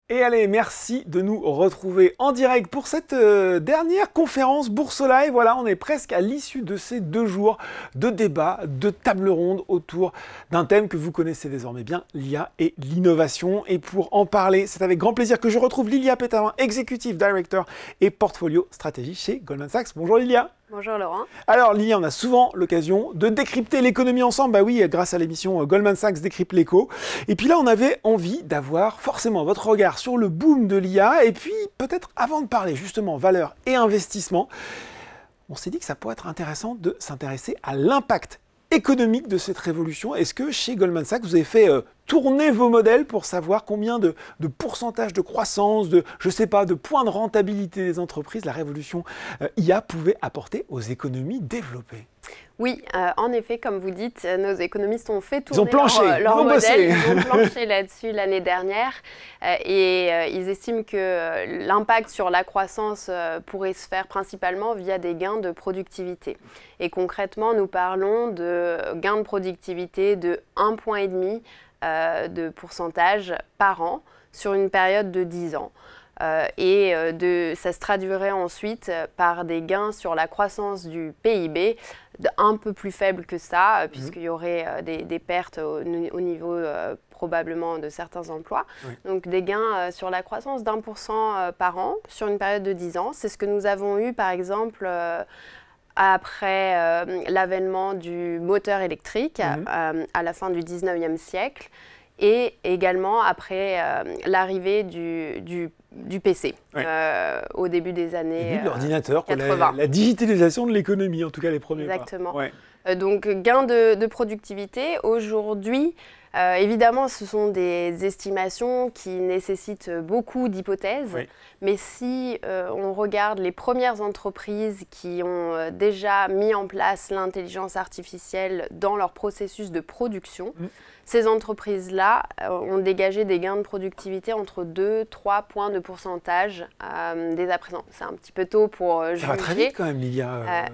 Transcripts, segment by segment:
Et allez, merci de nous retrouver en direct pour cette dernière conférence Bourse Live. Voilà, on est presque à l'issue de ces 2 jours de débat, de table ronde autour d'un thème que vous connaissez désormais bien, l'IA et l'innovation. Et pour en parler, c'est avec grand plaisir que je retrouve Lilia Pétavin, Executive Director et Portfolio Stratégie chez Goldman Sachs. Bonjour Lilia. Bonjour Laurent. Alors Lilia, on a souvent l'occasion de décrypter l'économie ensemble. Bah oui, grâce à l'émission Goldman Sachs décrypte l'éco. Et puis là, on avait envie d'avoir forcément votre regard sur le boom de l'IA. Et puis peut-être avant de parler justement valeur et investissement, on s'est dit que ça pourrait être intéressant de s'intéresser à l'impact économique de cette révolution. Est-ce que chez Goldman Sachs, vous avez fait tourner vos modèles pour savoir combien de pourcentage de croissance, de points de rentabilité des entreprises la révolution IA pouvait apporter aux économies développées? Oui, en effet, comme vous dites, nos économistes ont fait tourner leur modèle. Ils ont planché là-dessus l'année dernière et ils estiment que l'impact sur la croissance pourrait se faire principalement via des gains de productivité. Et concrètement, nous parlons de gains de productivité de 1,5 point de pourcentage par an sur une période de 10 ans. Ça se traduirait ensuite par des gains sur la croissance du PIB un peu plus faibles que ça, puisqu'il y aurait des pertes au niveau probablement de certains emplois. Oui. Donc des gains sur la croissance d'1% par an sur une période de 10 ans. C'est ce que nous avons eu par exemple après l'avènement du moteur électrique à la fin du 19e siècle. Et également après l'arrivée du PC au début des années de l'ordinateur, 80. La digitalisation de l'économie, en tout cas les premiers pas. Exactement. Ouais. Donc gain de productivité. Aujourd'hui, évidemment, ce sont des estimations qui nécessitent beaucoup d'hypothèses. Oui. Mais si on regarde les premières entreprises qui ont déjà mis en place l'intelligence artificielle dans leur processus de production, ces entreprises-là ont dégagé des gains de productivité entre 2 et 3 points de pourcentage dès à présent. C'est un petit peu tôt pour juger. Ça va très vite quand même, Lilia.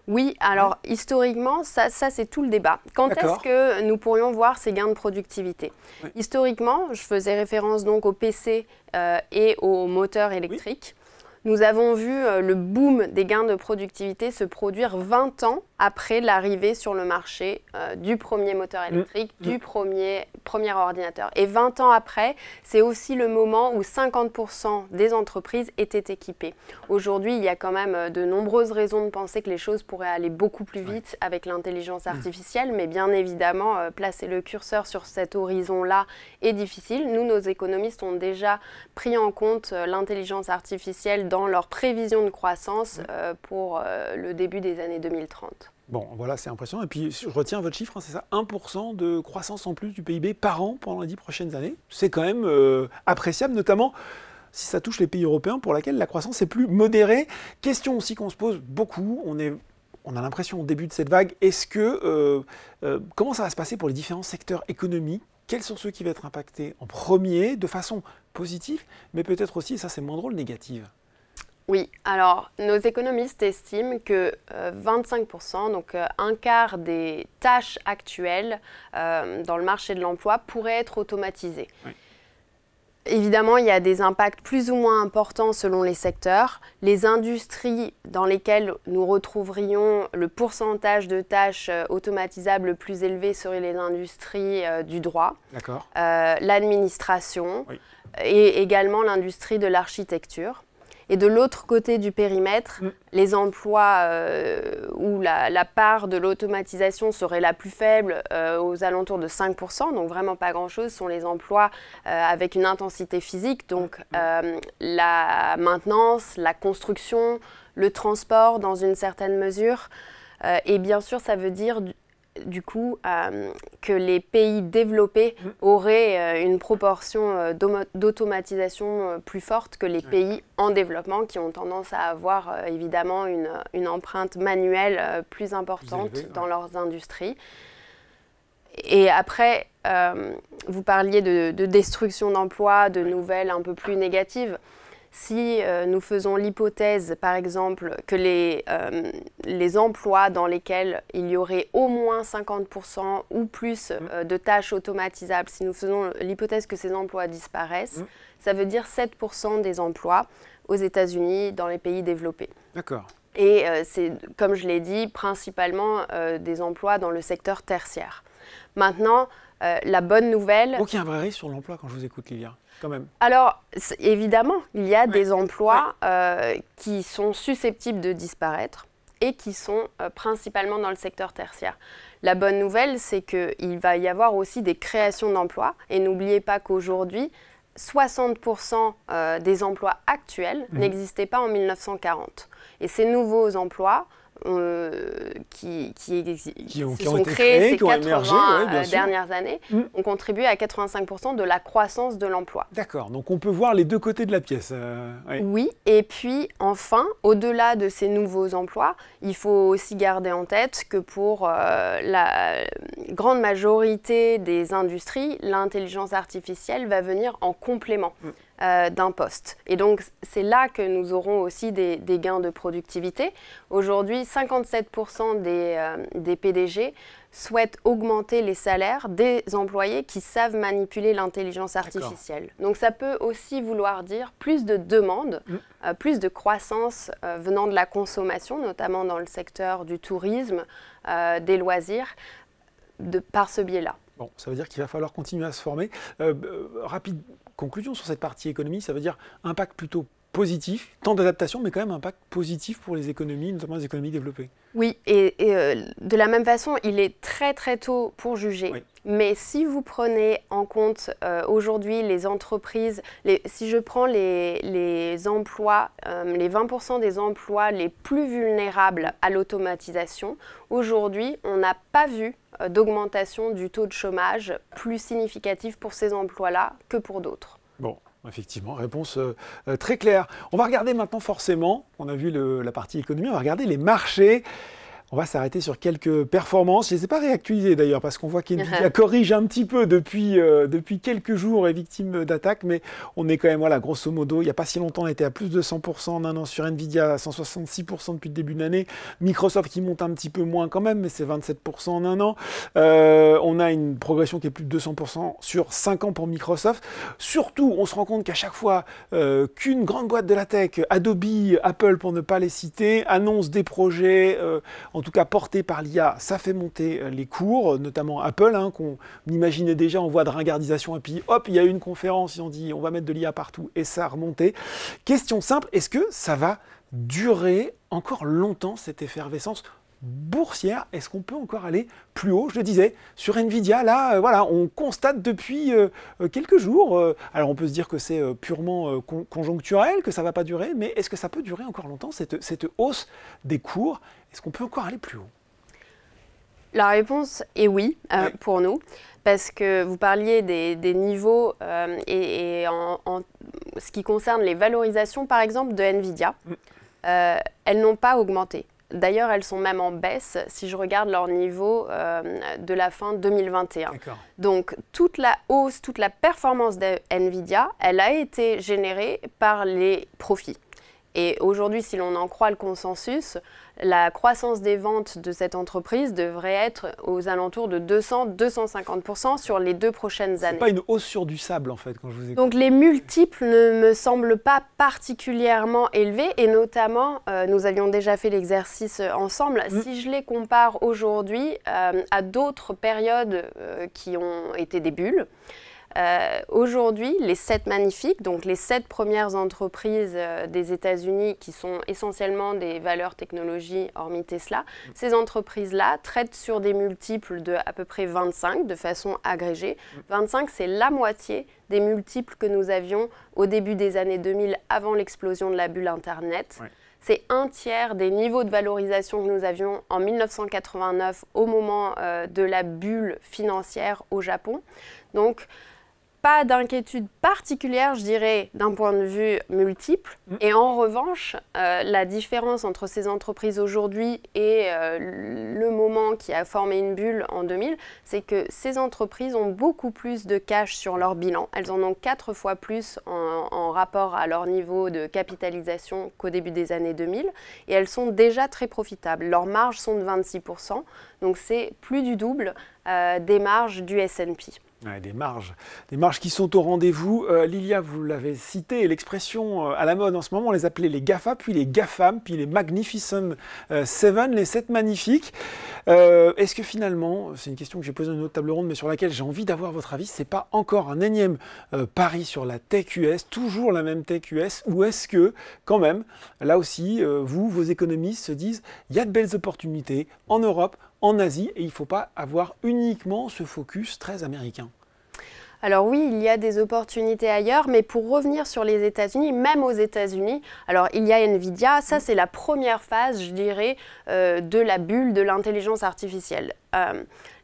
Oui, alors historiquement, ça c'est tout le débat. Quand est-ce que nous pourrions voir ces gains de productivité? Oui. Historiquement, je faisais référence donc au PC et au moteur électrique. Oui. Nous avons vu le boom des gains de productivité se produire 20 ans après l'arrivée sur le marché du premier moteur électrique, du premier ordinateur. Et 20 ans après, c'est aussi le moment où 50% des entreprises étaient équipées. Aujourd'hui, il y a quand même de nombreuses raisons de penser que les choses pourraient aller beaucoup plus vite avec l'intelligence artificielle, mais bien évidemment, placer le curseur sur cet horizon-là est difficile. Nous, nos économistes ont déjà pris en compte l'intelligence artificielle dans leurs prévisions de croissance pour le début des années 2030. Bon, voilà, c'est impressionnant. Et puis, je retiens votre chiffre, c'est ça, 1% de croissance en plus du PIB par an pendant les 10 prochaines années. C'est quand même appréciable, notamment si ça touche les pays européens pour lesquels la croissance est plus modérée. Question aussi qu'on se pose beaucoup, on a l'impression au début de cette vague, comment ça va se passer pour les différents secteurs économiques? Quels sont ceux qui vont être impactés en premier, de façon positive, mais peut-être aussi, et ça c'est moins drôle, négative? Oui, alors nos économistes estiment que 25%, donc un quart des tâches actuelles dans le marché de l'emploi pourraient être automatisées. Oui. Évidemment, il y a des impacts plus ou moins importants selon les secteurs. Les industries dans lesquelles nous retrouverions le pourcentage de tâches automatisables le plus élevé seraient les industries du droit, l'administration et également l'industrie de l'architecture. Et de l'autre côté du périmètre, les emplois où la part de l'automatisation serait la plus faible, aux alentours de 5%, donc vraiment pas grand-chose, sont les emplois avec une intensité physique, donc la maintenance, la construction, le transport dans une certaine mesure. Et bien sûr, ça veut dire du coup que les pays développés auraient une proportion d'automatisation plus forte que les pays en développement qui ont tendance à avoir évidemment une empreinte manuelle plus importante dans leurs industries. Et après, vous parliez de destruction d'emplois, de nouvelles un peu plus négatives. Si nous faisons l'hypothèse, par exemple, que les emplois dans lesquels il y aurait au moins 50% ou plus de tâches automatisables, si nous faisons l'hypothèse que ces emplois disparaissent, ça veut dire 7% des emplois aux États-Unis, dans les pays développés. D'accord. Et c'est, comme je l'ai dit, principalement des emplois dans le secteur tertiaire. Maintenant, la bonne nouvelle... Donc il y a un vrai risque sur l'emploi quand je vous écoute, Lilia, quand même. Alors, évidemment, il y a des emplois qui sont susceptibles de disparaître et qui sont principalement dans le secteur tertiaire. La bonne nouvelle, c'est qu'il va y avoir aussi des créations d'emplois. Et n'oubliez pas qu'aujourd'hui, 60% des emplois actuels n'existaient pas en 1940. Et ces nouveaux emplois qui sont créés ces 80 dernières années ont contribué à 85% de la croissance de l'emploi. D'accord, donc on peut voir les deux côtés de la pièce. Oui, et puis enfin, au-delà de ces nouveaux emplois, il faut aussi garder en tête que pour la grande majorité des industries, l'intelligence artificielle va venir en complément d'un poste. Et donc, c'est là que nous aurons aussi des gains de productivité. Aujourd'hui, 57% des PDG souhaitent augmenter les salaires des employés qui savent manipuler l'intelligence artificielle. Donc, ça peut aussi vouloir dire plus de demandes, plus de croissance venant de la consommation, notamment dans le secteur du tourisme, des loisirs, par ce biais-là. Bon, ça veut dire qu'il va falloir continuer à se former. Rapide conclusion sur cette partie économie, ça veut dire impact plutôt positif, temps d'adaptation, mais quand même impact positif pour les économies, notamment les économies développées. Oui, et de la même façon, il est très très tôt pour juger. Oui. Mais si vous prenez en compte aujourd'hui les entreprises, si je prends les emplois, les 20% des emplois les plus vulnérables à l'automatisation, aujourd'hui, on n'a pas vu d'augmentation du taux de chômage plus significatif pour ces emplois-là que pour d'autres. Bon, effectivement, réponse très claire. On va regarder maintenant forcément, on a vu la partie économie, on va regarder les marchés. On va s'arrêter sur quelques performances. Je ne les ai pas réactualisées d'ailleurs parce qu'on voit qu'NVIDIA corrige un petit peu depuis quelques jours, est victime d'attaques, mais on est quand même, voilà, grosso modo, il n'y a pas si longtemps, on était à plus de 100% en un an sur NVIDIA, à 166% depuis le début de l'année. Microsoft qui monte un petit peu moins quand même, mais c'est 27% en un an. On a une progression qui est plus de 200% sur 5 ans pour Microsoft. Surtout, on se rend compte qu'à chaque fois qu'une grande boîte de la tech, Adobe, Apple pour ne pas les citer, annonce des projets, en tout cas porté par l'IA, ça fait monter les cours, notamment Apple, qu'on imaginait déjà en voie de ringardisation, et puis hop, il y a eu une conférence, ils ont dit on va mettre de l'IA partout, et ça a remonté. Question simple, est-ce que ça va durer encore longtemps, cette effervescence boursière? Est-ce qu'on peut encore aller plus haut? Je le disais, sur NVIDIA, là, voilà, on constate depuis quelques jours, alors on peut se dire que c'est purement conjoncturel, que ça ne va pas durer, mais est-ce que ça peut durer encore longtemps, cette hausse des cours? Est-ce qu'on peut encore aller plus haut? La réponse est oui, pour nous, parce que vous parliez des niveaux et en ce qui concerne les valorisations, par exemple, de NVIDIA, elles n'ont pas augmenté. D'ailleurs, elles sont même en baisse si je regarde leur niveau de la fin 2021. Donc, toute la hausse, toute la performance de NVIDIA, elle a été générée par les profits. Et aujourd'hui, si l'on en croit le consensus, la croissance des ventes de cette entreprise devrait être aux alentours de 200-250% sur les 2 prochaines années. C'est pas une hausse sur du sable, en fait, quand je vous écoute. Donc les multiples ne me semblent pas particulièrement élevés, et notamment, nous avions déjà fait l'exercice ensemble, si je les compare aujourd'hui à d'autres périodes qui ont été des bulles, aujourd'hui, les 7 magnifiques, donc les 7 premières entreprises des États-Unis qui sont essentiellement des valeurs technologie hormis Tesla, ces entreprises-là traitent sur des multiples de à peu près 25 de façon agrégée. 25, c'est la moitié des multiples que nous avions au début des années 2000 avant l'explosion de la bulle Internet. Ouais. C'est un tiers des niveaux de valorisation que nous avions en 1989 au moment de la bulle financière au Japon. Donc, pas d'inquiétude particulière, je dirais, d'un point de vue multiple. Et en revanche, la différence entre ces entreprises aujourd'hui et le moment qui a formé une bulle en 2000, c'est que ces entreprises ont beaucoup plus de cash sur leur bilan. Elles en ont 4 fois plus en rapport à leur niveau de capitalisation qu'au début des années 2000. Et elles sont déjà très profitables. Leurs marges sont de 26%, donc c'est plus du double des marges du S&P. Ouais, des marges qui sont au rendez-vous. Lilia, vous l'avez cité, l'expression à la mode en ce moment, on les appelait les GAFA, puis les GAFAM, puis les Magnificent Seven, les 7 magnifiques. Est-ce que finalement, c'est une question que j'ai posée dans une autre table ronde, mais sur laquelle j'ai envie d'avoir votre avis, c'est pas encore un énième pari sur la tech US, toujours la même tech US, ou est-ce que, quand même, là aussi, vos économistes se disent, il y a de belles opportunités en Europe, en Asie, et il ne faut pas avoir uniquement ce focus très américain? Alors oui, il y a des opportunités ailleurs, mais pour revenir sur les États-Unis, même aux États-Unis, alors il y a Nvidia, ça c'est la première phase, je dirais, de la bulle de l'intelligence artificielle.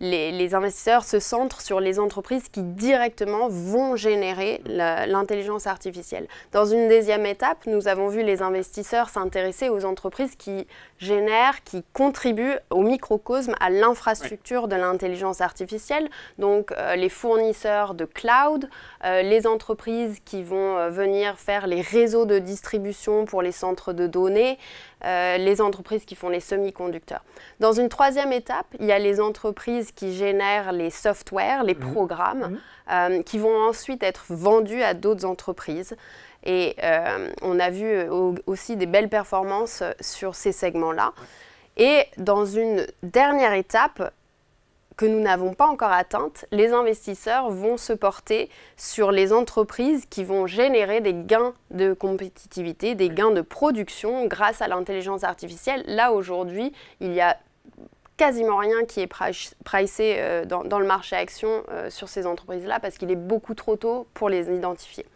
Les investisseurs se centrent sur les entreprises qui directement vont générer l'intelligence artificielle. Dans une deuxième étape, nous avons vu les investisseurs s'intéresser aux entreprises qui génèrent, qui contribuent au microcosme, à l'infrastructure de l'intelligence artificielle, donc les fournisseurs de cloud, les entreprises qui vont venir faire les réseaux de distribution pour les centres de données, les entreprises qui font les semi-conducteurs. Dans une troisième étape, il y a les entreprises qui génèrent les softwares, les programmes, qui vont ensuite être vendus à d'autres entreprises. Et on a vu aussi des belles performances sur ces segments-là. Et dans une dernière étape, que nous n'avons pas encore atteinte, les investisseurs vont se porter sur les entreprises qui vont générer des gains de compétitivité, des gains de production grâce à l'intelligence artificielle. Là, aujourd'hui, il y a quasiment rien qui est pricé dans le marché action sur ces entreprises-là parce qu'il est beaucoup trop tôt pour les identifier.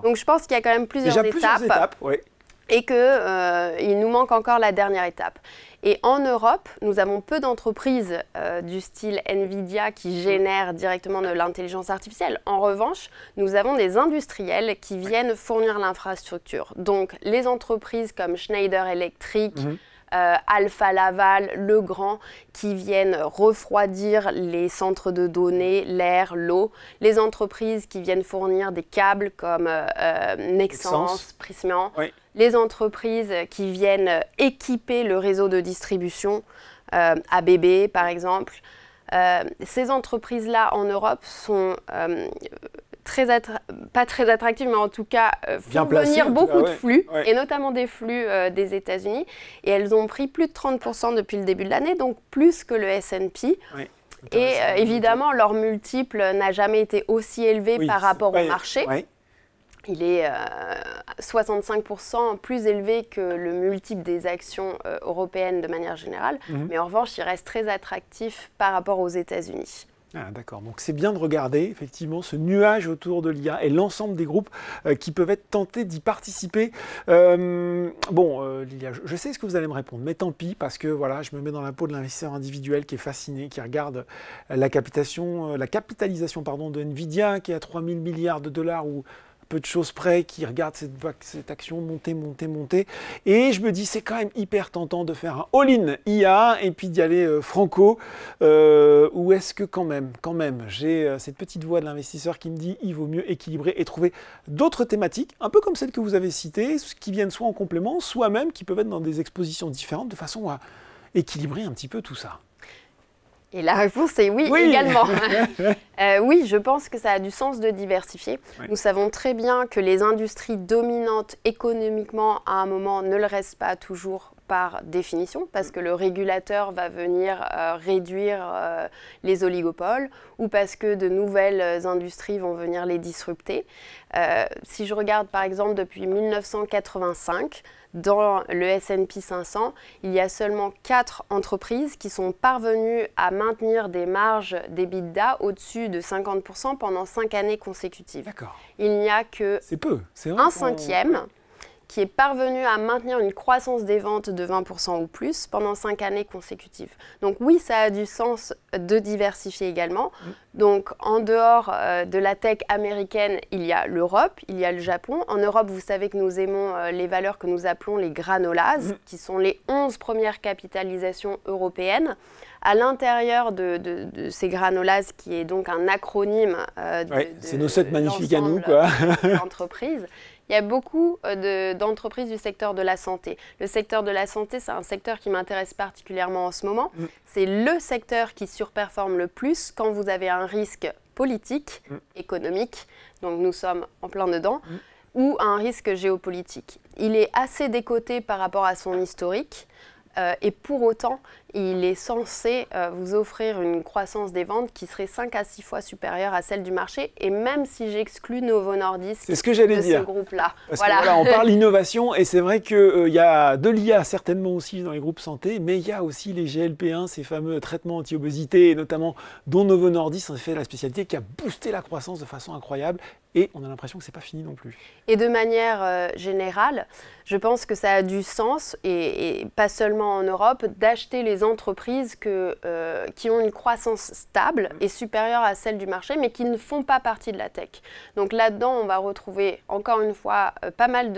Donc, je pense qu'il y a quand même plusieurs étapes. Ouais. Et qu'il nous manque encore la dernière étape. Et en Europe, nous avons peu d'entreprises du style Nvidia qui génèrent directement de l'intelligence artificielle. En revanche, nous avons des industriels qui viennent fournir l'infrastructure. Donc, les entreprises comme Schneider Electric, Alfa Laval, Legrand, qui viennent refroidir les centres de données, l'air, l'eau. Les entreprises qui viennent fournir des câbles comme Nexans, Prysmian. Oui. Les entreprises qui viennent équiper le réseau de distribution, ABB par exemple. Ces entreprises-là en Europe sont pas très attractives, mais en tout cas font venir beaucoup de flux, et notamment des flux des États-Unis. Et elles ont pris plus de 30% depuis le début de l'année, donc plus que le S&P. Oui. Et évidemment, leur multiple n'a jamais été aussi élevé par rapport au marché. Il est 65% plus élevé que le multiple des actions européennes de manière générale, mais en revanche, il reste très attractif par rapport aux États-Unis. Ah, d'accord, donc c'est bien de regarder effectivement ce nuage autour de l'IA et l'ensemble des groupes qui peuvent être tentés d'y participer. Lilia, je sais ce que vous allez me répondre, mais tant pis, parce que voilà, je me mets dans la peau de l'investisseur individuel qui est fasciné, qui regarde la capitalisation de Nvidia qui est à 3 000 milliards de dollars ou peu de choses près, qui regarde cette action monter. Et je me dis, c'est quand même hyper tentant de faire un all-in IA et puis d'y aller franco. Ou est-ce que quand même, j'ai cette petite voix de l'investisseur qui me dit, il vaut mieux équilibrer et trouver d'autres thématiques, un peu comme celles que vous avez citées, qui viennent soit en complément, soit même qui peuvent être dans des expositions différentes, de façon à équilibrer un petit peu tout ça. Et la réponse est oui, également. Oui, je pense que ça a du sens de diversifier. Oui. Nous savons très bien que les industries dominantes économiquement, à un moment, ne le restent pas toujours par définition, parce que le régulateur va venir réduire les oligopoles, ou parce que de nouvelles industries vont venir les disrupter. Si je regarde par exemple depuis 1985, dans le S&P 500, il y a seulement 4 entreprises qui sont parvenues à maintenir des marges d'EBITDA au-dessus de 50% pendant 5 années consécutives. D'accord. Il n'y a que un cinquième qui est parvenu à maintenir une croissance des ventes de 20% ou plus pendant 5 années consécutives. Donc oui, ça a du sens de diversifier également. Donc en dehors de la tech américaine, il y a l'Europe, il y a le Japon. En Europe, vous savez que nous aimons les valeurs que nous appelons les granolases, qui sont les 11 premières capitalisations européennes. À l'intérieur de ces granolases, qui est donc un acronyme c'est nos 7 magnifiques à nous, quoi. D'entreprises. Il y a beaucoup d'entreprises du secteur de la santé. Le secteur de la santé, c'est un secteur qui m'intéresse particulièrement en ce moment. C'est le secteur qui surperforme le plus quand vous avez un risque politique, économique, donc nous sommes en plein dedans, ou un risque géopolitique. Il est assez décoté par rapport à son historique. Et pour autant, il est censé vous offrir une croissance des ventes qui serait 5 à 6 fois supérieure à celle du marché. Et même si j'exclus Novo Nordisk de ce groupe-là. Parce que voilà, on parle d'innovation et c'est vrai qu'il y a de l'IA certainement aussi dans les groupes santé, mais il y a aussi les GLP-1, ces fameux traitements anti-obésité, et notamment dont Novo Nordisk en fait la spécialité qui a boosté la croissance de façon incroyable. Et on a l'impression que ce n'est pas fini non plus. Et de manière générale, je pense que ça a du sens, et pas seulement en Europe, d'acheter les entreprises qui ont une croissance stable et supérieure à celle du marché, mais qui ne font pas partie de la tech. Donc là-dedans, on va retrouver encore une fois pas mal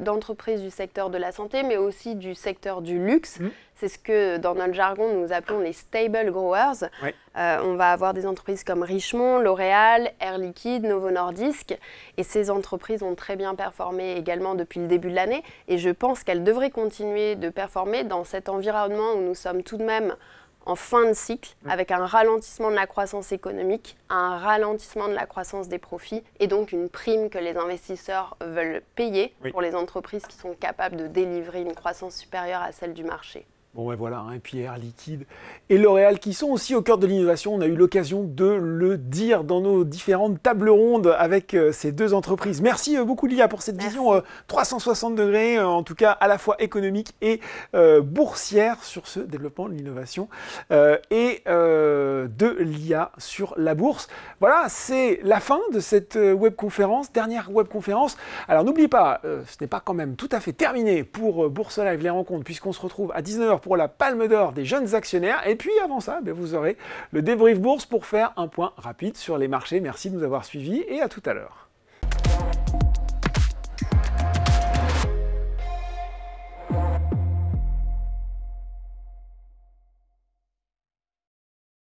d'entreprises du secteur de la santé, mais aussi du secteur du luxe. C'est ce que, dans notre jargon, nous appelons les stable growers. Oui. On va avoir des entreprises comme Richemont, L'Oréal, Air Liquide, Novo Nordisk. Et ces entreprises ont très bien performé également depuis le début de l'année. Et je pense qu'elles devraient continuer de performer dans cet environnement où nous sommes tout de même en fin de cycle, avec un ralentissement de la croissance économique, un ralentissement de la croissance des profits, et donc une prime que les investisseurs veulent payer pour les entreprises qui sont capables de délivrer une croissance supérieure à celle du marché. Bon, ben voilà, et puis Air Liquide et L'Oréal qui sont aussi au cœur de l'innovation. On a eu l'occasion de le dire dans nos différentes tables rondes avec ces deux entreprises. Merci beaucoup Lia pour cette vision 360 degrés, en tout cas à la fois économique et boursière sur ce développement de l'innovation et de l'IA sur la bourse. Voilà, c'est la fin de cette webconférence, dernière webconférence. Alors n'oubliez pas, ce n'est pas quand même tout à fait terminé pour Bourse Live, les rencontres, puisqu'on se retrouve à 19h pour la Palme d'Or des jeunes actionnaires. Et puis avant ça, vous aurez le débrief bourse pour faire un point rapide sur les marchés. Merci de nous avoir suivis et à tout à l'heure.